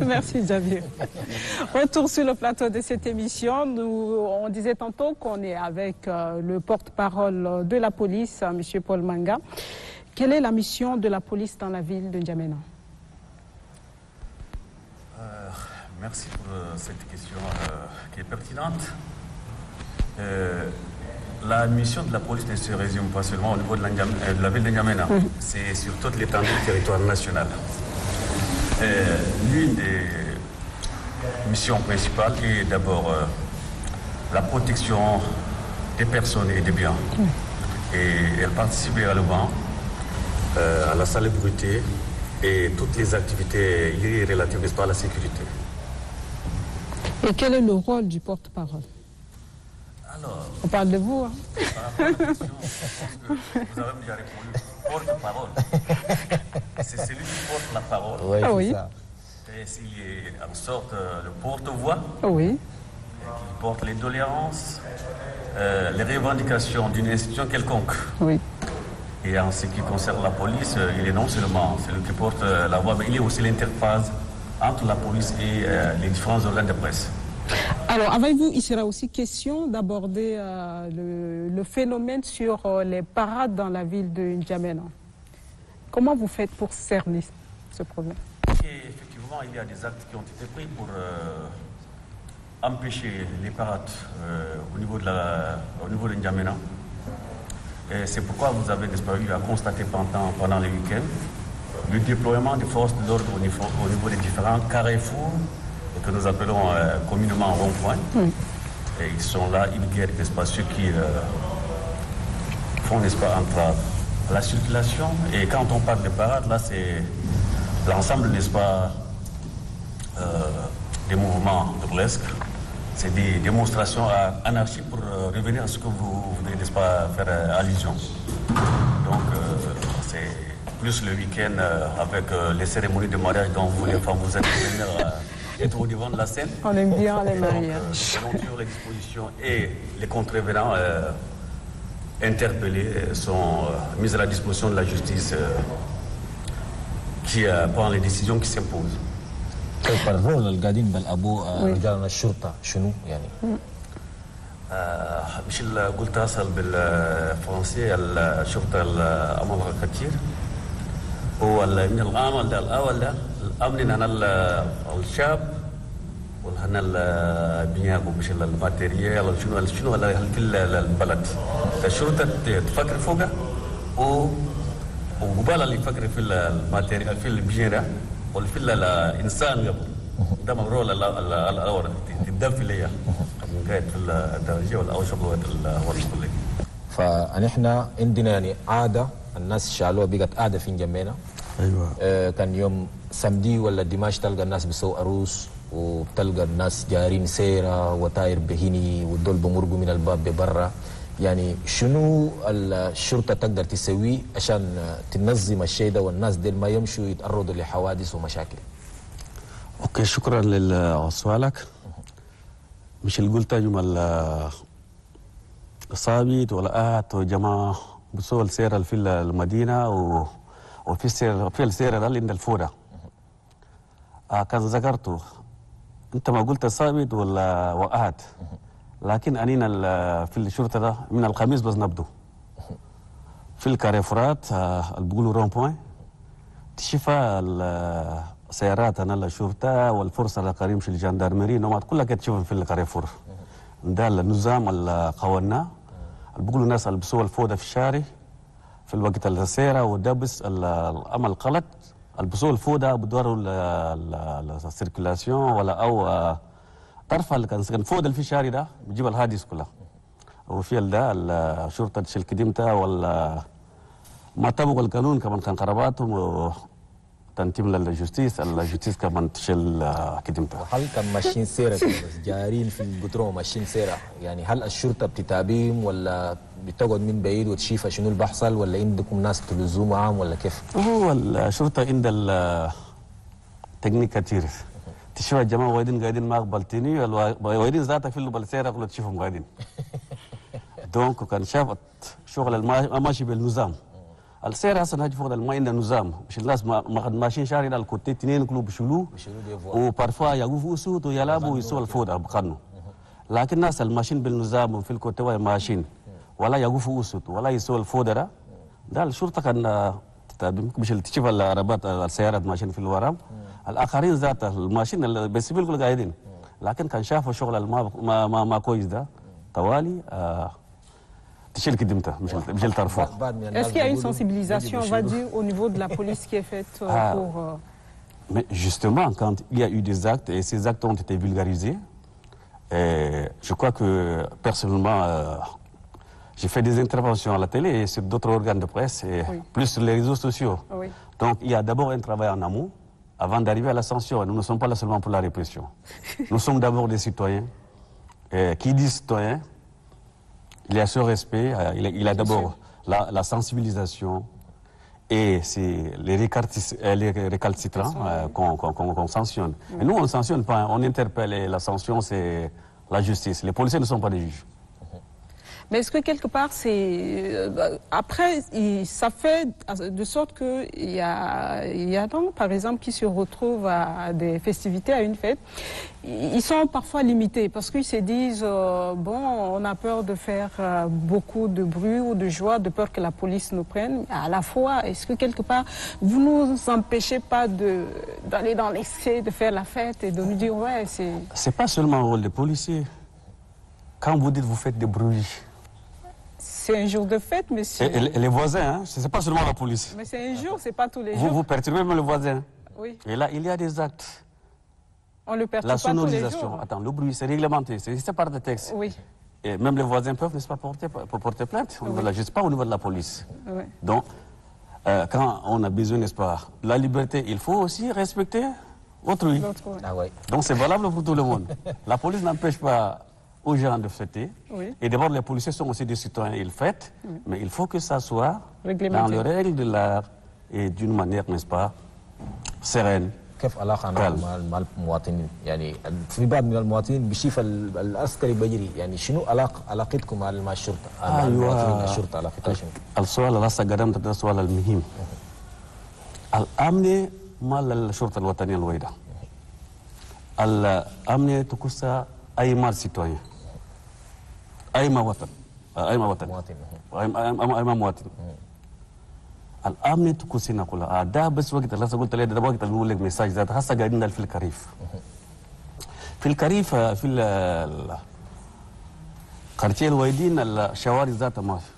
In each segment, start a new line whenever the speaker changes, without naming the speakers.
Merci Javier. Retour sur le plateau de cette émission. On disait tantôt qu'on est avec le porte-parole de la police, M. Paul Manga. Quelle est la mission de la police dans la ville de N'Djamena?
Merci pour cette question qui est pertinente. La mission de la police ne se résume pas seulement au niveau de la ville de N'Djamena, c'est sur toute l'étendue du territoire national. L'une des missions principales est d'abord la protection des personnes et des biens. Et elle participe également à la salubrité et toutes les activités liées relatives, n'est-ce pas, à la sécurité.
Et quel est le rôle du porte-parole?
Alors,
on parle de vous, hein?
Par rapport à la question, je pense que vous avez déjà répondu. Porte-parole. C'est celui qui porte la parole.
Oui,
ah oui.
Ça.
Et s'il est en sorte le porte-voix,
oui.
Qui porte les doléances, les revendications d'une institution quelconque.
Oui.
Et en ce qui concerne la police, il est non seulement celui qui porte la voix, mais il est aussi l'interface entre la police et les différents organes de presse.
Alors, avec vous, il sera aussi question d'aborder le phénomène sur les parades dans la ville de N'Djamena. Comment vous faites pour cerner ce problème?
Et effectivement, il y a des actes qui ont été pris pour empêcher les parades au niveau de N'Djamena. C'est pourquoi vous avez eu à constater pendant les week-ends le déploiement des forces de l'ordre au niveau des différents carrefours que nous appelons communément rond-point. Et ils sont là, ils guettent, n'est-ce pas, ceux qui font, n'est-ce pas, entrave à la circulation. Et quand on parle de parade, là, c'est l'ensemble, n'est-ce pas, des mouvements burlesques. C'est des démonstrations anarchiques pour revenir à ce que vous voulez, n'est-ce pas, faire allusion. Donc, c'est plus le week-end avec les cérémonies de mariage dont vous, les femmes, vous êtes venir être au devant de la scène.
On aime bien les mariages.
Selon les dispositions et les contrevenants interpellés sont mis à la disposition de la justice qui prend les décisions qui s'imposent.
كيف الرول القاعدين بالابو رجال الشرطه شنو يعني؟
مش قلت اصل بالفرنسي الشرطه الامر كثير هو من العمل ده الاول ده الامن انا الشاب وهنا البنياء مش الماتيريال شنو في البلد الشرطه تفكر فوقها وقبال اللي يفكر في الماتيريال في البنياء وفي الانسان قبل ده مرول الاول تدفي ليا من قاعد في الدرجه ولا شغل والكليه.
فنحن عندنا يعني عاده الناس شالوها بقت عاده في N'Djamena. ايوه كان يوم سمدي ولا دماش تلقى الناس بيسووا عروس وبتلقى الناس جارين سيره وتاير بهني والدول بمرقوا من الباب ببرا. يعني شنو الشرطه تقدر تسويه عشان تنظم الشيء ده والناس ديل ما يمشوا يتعرضوا لحوادث ومشاكل؟
اوكي شكرا لسؤالك. مش اللي قلت جمل صابت ولا قاعد وجماعه بسووا السيره في المدينه وفي السيره ده اللي عند الفوره. كان ذكرته انت ما قلت صابت ولا وقعت. لكن أنينا في الشرطة ده من الخميس بس نبدو في الكاريفورات اللي بيقولوا رون بوين تشوف السيارات أنا الشرطة والفرصة القريب في الجندرمري نومات كلها كده تشوفهم في الكاريفور. ده النظام اللي قوّناه اللي بيقولوا الناس اللي بيسووا الفوضى في الشارع في الوقت السيرة والدبس الأمل غلط اللي بيسووا الفوضى بدوروا السيركولاسيون ولا أو طرفها اللي كان فوضى في الشارع ده بيجيب الحادث كلها. وفي ده الشرطة تشيل كديمتها ولا ما طبقوا القانون كمان كان قراباتهم وتنتم الجستيس كمان تشيل كديمتها.
وهل كان ماشيين سيرة بس جارين في القطرة ماشيين سيرة يعني هل الشرطة بتتابعهم ولا بتقعد من بعيد وتشوف شنو اللي بيحصل ولا عندكم ناس تلزموا معاهم ولا كيف؟
هو الشرطة عند التكنيك كتير. تشوف الجماعة وايدين قاعدين ما قبلتني وايدين ذاتك في اللي بالسيارة كلها تشوفهم قاعدين. دونك كان شافت شغل ماشي بالنظام السير هسه نحن فوق ما عندنا نظام مش الناس ماشيين شارين على الكوتي اثنين كلهم بشلو وبارفوا يقفوا صوت ويلعبوا ويسووا الفوضى بقرنوا لكن الناس الماشيين بالنظام وفي الكوتي ماشيين ولا يقفوا صوت ولا يسووا الفوضى ده الشرطه كان مش تشوف العربات السيارات ماشيين في الورام الاخرين ذات الماشين بالسبيل كلهم قاعدين لكن كان شافوا شغل ما كويس ده طوالي تشيل كدمته مش الترفع.
Est-ce qu'il y a une sensibilisation, on va dire, au niveau de la police qui est faite pour...
Mais justement, quand il y a eu des actes, et ces actes ont été vulgarisés, je crois que, personnellement, j'ai fait des interventions à la télé et sur d'autres organes de presse, et plus sur les réseaux sociaux.
Oui.
Donc, il y a d'abord un travail en amont, avant d'arriver à la sanction. Nous ne sommes pas là seulement pour la répression. Nous sommes d'abord des citoyens. Qui dit citoyen, il y a ce respect, il a d'abord la sensibilisation et c'est les récalcitrants qu'on sanctionne. Et nous, on ne sanctionne pas, on interpelle et la sanction, c'est la justice. Les policiers ne sont pas des juges.
Mais est-ce que quelque part, après, ça fait de sorte qu'il y a donc, par exemple, qui se retrouvent à des festivités, à une fête, ils sont parfois limités parce qu'ils se disent, bon, on a peur de faire beaucoup de bruit ou de joie, de peur que la police nous prenne. À la fois, est-ce que quelque part, vous ne nous empêchez pas d'aller dans l'excès, de faire la fête et de nous dire, ouais, c'est...
C'est pas seulement le rôle des policiers. Quand vous dites, vous faites des bruits,
c'est un jour de fête, monsieur.
Et les voisins, hein, ce n'est pas seulement la police.
Mais c'est un jour, c'est pas tous les jours.
Vous perturbez même le voisin.
Oui.
Et là, il y a des actes.
On le perturbe
la
pas tous les
sonorisation,
jours.
attends, le bruit, c'est réglementé, c'est par des textes.
Oui.
Et même les voisins peuvent, n'est-ce pas, porter plainte au niveau de la justice, pas au niveau de la police.
Oui.
Donc, quand on a besoin, n'est-ce pas, de la liberté, il faut aussi respecter autrui.
Ah ouais.
Donc, c'est valable pour tout le monde. La police n'empêche pas aux gens de fêter.
Oui.
Et d'abord, les policiers sont aussi des citoyens, ils fêtent, mais il faut que ça soit
réglementé
dans les règles de l'art et d'une manière, n'est-ce pas, sereine.
كيف علاقة مع المواطنين؟ يعني في بعض من المواطنين بيشوف العسكري بيجري، يعني شنو علاقتكم مع الشرطة؟ مع المواطنين الشرطة علاقتها شنو؟
السؤال اللي هسه قدمت ده السؤال المهم. الأمن مال الشرطة الوطنية الوحيدة. الأمن تكسى أي مال سيتوين. أي مواطن. أي مواطن. أي مواطن. الامن تكوسينا كلها ده بس وقت اللي قلت لي ده وقت اللي نقول لك مساج ذات هسه قاعدين في الكريف في القرية الويدين الشوارع ذاتها ما في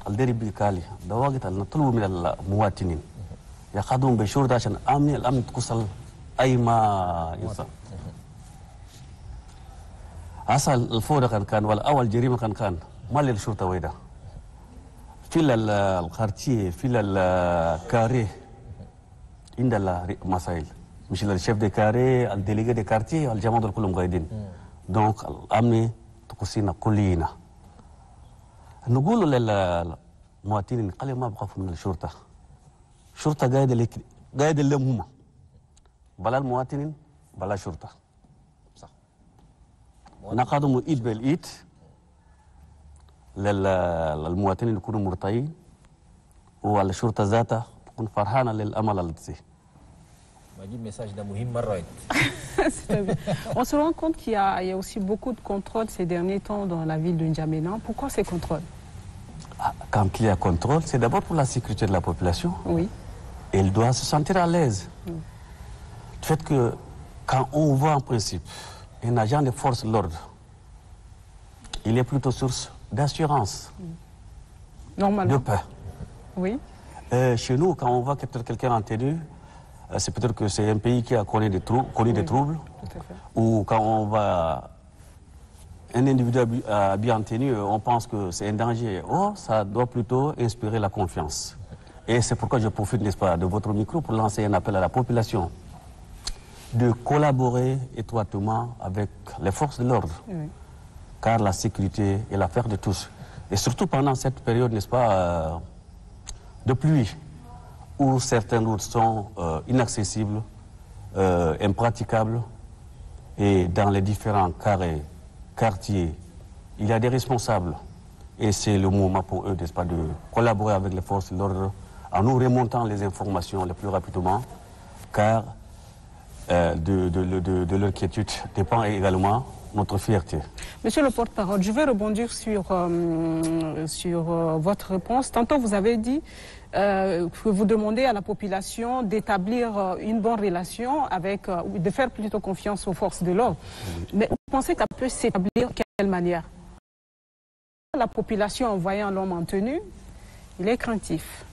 الدرب بيكالي ده وقت اللي نطلبوا من المواطنين ياخذون بشرطه عشان الامن تكسل اي ما ينسى هسه الفوضى كان ولا اول جريمه كان ما للشرطه ويدا في القارتيه في الكاري عند المسائل مش الشيف دي كاري الديليغي دي كارتيه الجماعه دول كلهم قاعدين دونك الامن تقصينا كلنا نقول للمواطنين قال ما بخافوا من الشرطه الشرطه قاعده لهم هم بلا المواطنين بلا شرطه صح نقادوا ايد بالايد للمواطنين يكونوا مرتاحين والشرطه ذاتها تكون فرحانه للامل اللي تصير.
بجيب مساج ده مهم مره.
On se rend compte qu'il y a aussi beaucoup de contrôles ces derniers temps dans la ville de N'Djamena. Pourquoi ces contrôles?
Quand il y a contrôle, c'est d'abord pour la sécurité de la population.
Oui.
Elle doit se sentir à l'aise. Le fait que quand on voit en principe un agent de force de l'ordre, il est plutôt source d'assurance,
normalement,
de paix.
Oui.
Chez nous, quand on voit quelqu'un en tenue, c'est peut-être que c'est un pays qui a connu des troubles, ou quand on voit un individu habillé en tenue, on pense que c'est un danger. Oh, ça doit plutôt inspirer la confiance. Et c'est pourquoi je profite, n'est-ce pas, de votre micro pour lancer un appel à la population de collaborer étroitement avec les forces de l'ordre. Oui. Car la sécurité est l'affaire de tous. Et surtout pendant cette période, n'est-ce pas, de pluie, où certaines routes sont inaccessibles, impraticables, et dans les différents quartiers, il y a des responsables. Et c'est le moment pour eux, n'est-ce pas, de collaborer avec les forces de l'ordre en nous remontant les informations le plus rapidement, car de leur quiétude dépend également notre fierté.
Monsieur le porte-parole, je vais rebondir sur votre réponse. Tantôt, vous avez dit que vous demandez à la population d'établir une bonne relation avec, de faire plutôt confiance aux forces de l'ordre. Mais vous pensez que ça peut s'établir de quelle manière? La population, en voyant l'homme en tenue, il est craintif.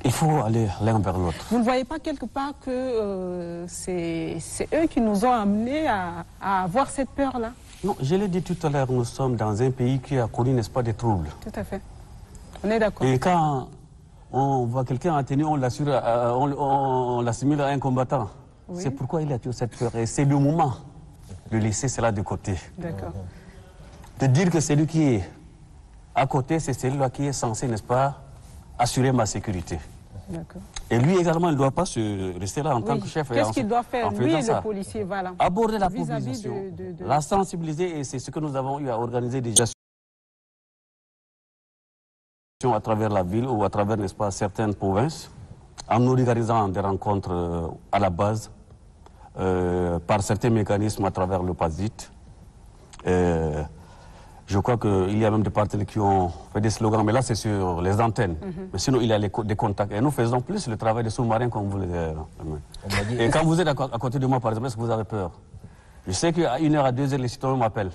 Il faut aller l'un vers l'autre.
Vous ne voyez pas quelque part que c'est eux qui nous ont amenés à avoir cette peur-là?
Non, je l'ai dit tout à l'heure, nous sommes dans un pays qui a connu, n'est-ce pas, des troubles.
Tout à fait. On est d'accord.
Et quand on voit quelqu'un en tenue, on l'assimile à un combattant. Oui. C'est pourquoi il a toujours cette peur. Et c'est le moment de laisser cela de côté.
D'accord.
De dire que celui qui est à côté, c'est celui-là qui est censé, n'est-ce pas, assurer ma sécurité. Et lui également, il ne doit pas se rester là en tant que chef.
Qu'est-ce qu'il doit faire, lui, le policier, voilà.
Aborder la population, la sensibiliser, et c'est ce que nous avons eu à organiser déjà à travers la ville ou à travers, n'est-ce pas, certaines provinces, en organisant des rencontres à la base, par certains mécanismes à travers le PASIT. Je crois qu'il y a même des partenaires qui ont fait des slogans, mais là c'est sur les antennes. Mais sinon il y a des contacts. Et nous faisons plus le travail des sous-marins comme vous le dites. Et quand vous êtes à côté de moi, par exemple, est-ce que vous avez peur? Je sais qu'à 1h, à 2h, les citoyens m'appellent.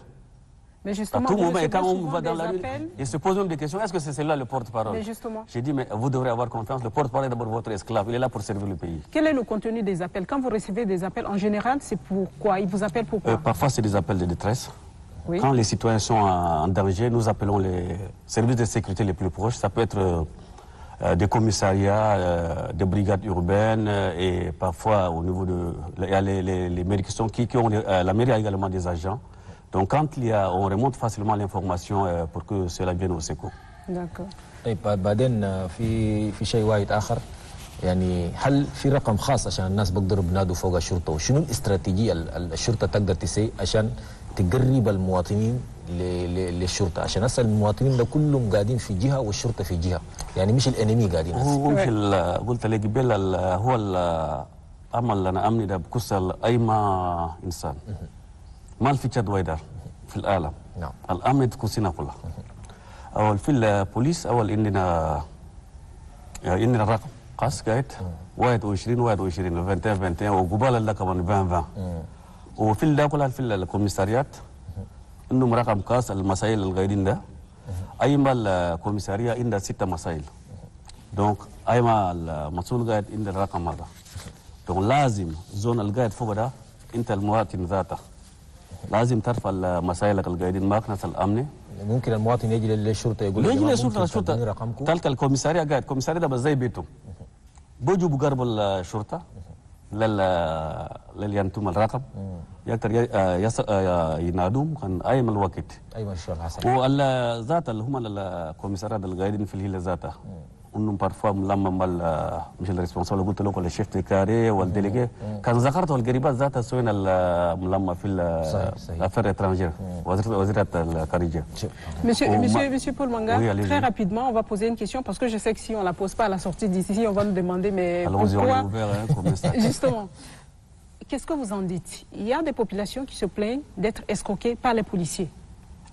Mais justement,
à tout moment, et quand on va dans la rue, ils se posent même des questions. Est-ce que c'est celui-là le porte-parole?
Mais justement.
J'ai dit, mais vous devrez avoir confiance. Le porte-parole est d'abord votre esclave. Il est là pour servir le pays.
Quel est le contenu des appels? Quand vous recevez des appels, en général, c'est pourquoi? Ils vous appellent pourquoi?
Parfois, c'est des appels de détresse.
Oui.
Quand les citoyens sont en danger, nous appelons les services de sécurité les plus proches. Ça peut être des commissariats, des brigades urbaines et parfois au niveau de... Il y a les mairies qui ont... la mairie a également des agents. Donc quand on remonte facilement l'information pour que cela vienne au secours.
D'accord.
بعدين في شيء واحد آخر يعني هل في رقم خاص عشان الناس بيقدروا بينادوا فوق الشرطة وشنو الاستراتيجية الشرطة تقدر تسوي عشان تقرب المواطنين للشرطة عشان هسه المواطنين ده كلهم قاعدين في جهة والشرطة في جهة يعني مش الانمي قاعدين
هسه قلت لك قبل هو الأمل لنا أمني ده بكسل أي ما إنسان ما في تشاد ويدر في العالم
نعم
الأمن تكوسينا كلها أول في البوليس أول إننا رقم قاس قاعد 21 21 وقبال اللي كمان 20 وفي الداخل في الكوميساريات انه رقم قاس المسائل الغيرين ده ايما الكوميساريه عندها 6 مسائل دونك ايما المسؤول قاعد عند الرقم هذا دونك لازم زون القاعد فوق ده انت المواطن ذاته لازم ترفع المسائل القاعدين ماكنه الامن.
ممكن المواطن يجي للشرطه يقول
يجي للشرطه تلك الكوميساريه قاعد الكوميساريه ده بس زي بيته بيجوا بقرب الشرطه للينتم الرقم يقدر ينادوم كان ايم الوقت
ايوه الشيخ حسن
والذات اللي هم الكوميسارات القاعدين في الهيله ذاتها انهم بارفوم لما مش الريسبونسابل قلت له الشيف تكاري والديليجي كان ذكرت القريبات ذاتها سوينا لما في الافير étrangères وزيره الخارجيه.
Monsieur Paul Manga, oui, très rapidement, on va poser une question parce que je sais que si on ne la pose pas à la sortie d'ici, on va nous demander mais pourquoi... Justement, qu'est-ce que vous en dites? Il y a des populations qui se plaignent d'être escroquées par les policiers.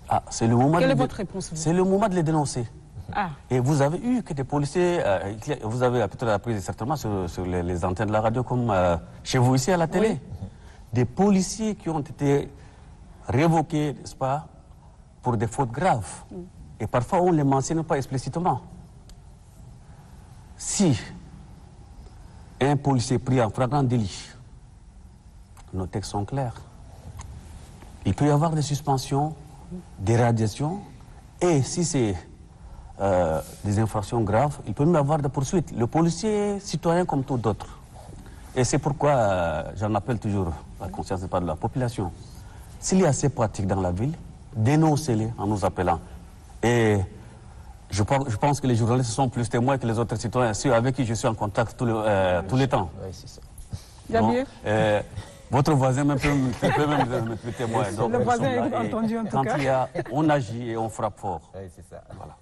Ah, c'est le moment.
Quelle est votre réponse?
C'est le moment de les dénoncer.
Ah.
Et vous avez eu que des policiers, vous avez peut-être appris certainement sur les antennes de la radio comme chez vous ici à la télé, oui. Des policiers qui ont été révoqués, n'est-ce pas, pour des fautes graves. Et parfois on ne les mentionne pas explicitement. Si un policier pris en flagrant délit, nos textes sont clairs, il peut y avoir des suspensions, des radiations, et si c'est des infractions graves, il peut même avoir des poursuites. Le policier est citoyen comme tout d'autres. Et c'est pourquoi j'en appelle toujours la conscience de la population. S'il y a ces pratiques dans la ville, dénoncez-les en nous appelant. Et je pense que les journalistes sont plus témoins que les autres citoyens, ceux avec qui je suis en contact tous les temps.
Oui, c'est ça.
Donc,
Votre voisin peut même me témoigner. Donc,
le voisin est entendu en tout cas.
On agit et on frappe fort.
Oui, c'est ça.
Voilà.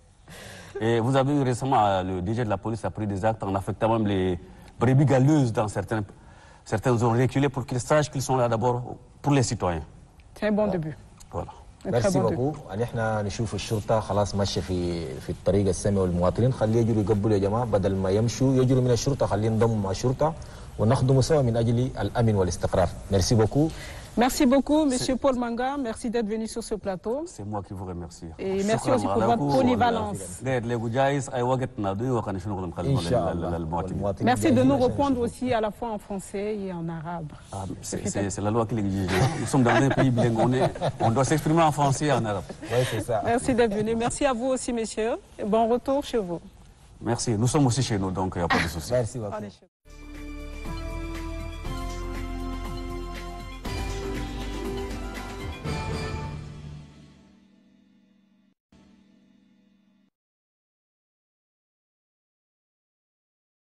Et vous avez vu récemment, le DG de la police a pris des actes en affectant même les brebis galeuses dans certaines zones reculées pour qu'ils sachent qu'ils sont là d'abord pour les citoyens.
C'est un bon début.
Voilà.
ميرسي بوكو نحن نشوف الشرطه خلاص ماشيه في الطريق السامي والمواطنين خليه يجروا يقبلوا يا جماعه بدل ما يمشوا يجروا من الشرطه خليه ينضموا مع الشرطه ونخدموا سوا من اجل الامن والاستقرار. ميرسي بوكو.
Merci beaucoup, Monsieur Paul Manga. Merci d'être venu sur ce plateau.
C'est moi qui vous remercie.
Et merci aussi pour votre polyvalence. Merci de nous répondre aussi à la fois en français et en arabe.
C'est la loi qui l'exige. Nous sommes dans un pays bilingue, on doit s'exprimer en français et en arabe.
Oui, c'est ça.
Merci d'être venu. Merci à vous aussi, messieurs. Et bon retour chez vous.
Merci. Nous sommes aussi chez nous, donc il n'y a pas de souci.
Merci beaucoup.